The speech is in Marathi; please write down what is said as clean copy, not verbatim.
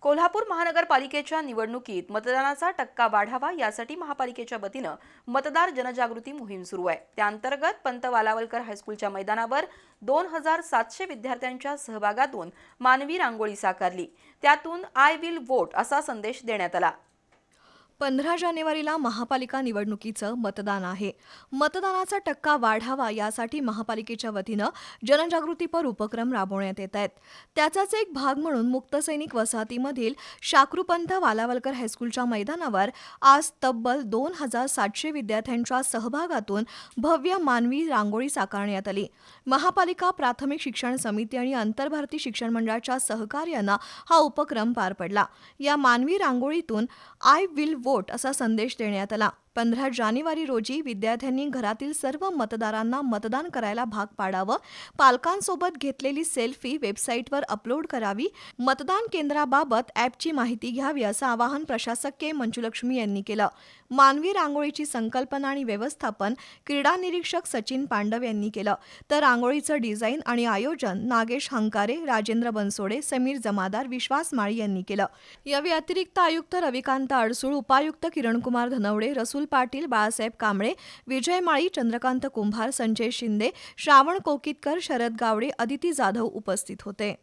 कोल्हापूर महानगरपालिकेच्या निवडणुकीत मतदानाचा टक्का वाढावा यासाठी महापालिकेच्या वतीनं मतदार जनजागृती मोहीम सुरू आहे। त्या अंतर्गत पंत वालावलकर हायस्कूलच्या मैदानावर 2700 विद्यार्थ्यांच्या सहभागातून मानवी रांगोळी साकारली। त्यातून आय विल वोट असा संदेश देण्यात आला। 15 जानेवारीला महापालिका निवडणुकीचं मतदान आहे। मतदानाचा टक्का वाढावा यासाठी महापालिकेच्या वतीनं जनजागृतीपर उपक्रम राबवण्यात येत आहेत। त्याचाच एक भाग म्हणून मुक्त सैनिक वसाहतीमधील शाकृपंत वालावलकर हायस्कूलच्या मैदानावर आज तब्बल 2700 विद्यार्थ्यांच्या सहभागातून भव्य मानवी रांगोळी साकारण्यात आली। महापालिका प्राथमिक शिक्षण समिती आणि आंतरभारती शिक्षण मंडळाच्या सहकार्यानं हा उपक्रम पार पडला। या मानवी रांगोळीतून आय विल वोट असा संदेश देण्यात आला। 15 जानेवारी रोजी विद्यार्थ्यांनी घरातील सर्व मतदारांना मतदान करायला भाग पाडावं, पालकांसोबत घेतलेली सेल्फी वेबसाईटवर अपलोड करावी, मतदान केंद्राबाबत ॲपची माहिती घ्यावी असं आवाहन प्रशासक के मंजुलक्ष्मी यांनी केलं। मानवी रांगोळीची संकल्पना आणि व्यवस्थापन क्रीडा निरीक्षक सचिन पांडव यांनी केलं, तर रांगोळीचं डिझाईन आणि आयोजन नागेश हंकारे, राजेंद्र बनसोडे, समीर जमादार, विश्वास माळी यांनी केलं। या व्यतिरिक्त आयुक्त रविकांत अडसूळ, उपायुक्त किरणकुमार धनवडे, रसूल पाटील, बाळासाहेब कांबळे, विजय माळी, चंद्रकांत कुंभार, संजय शिंदे, श्रावण कोकितकर, शरद गावडे, अदिती जाधव उपस्थित होते।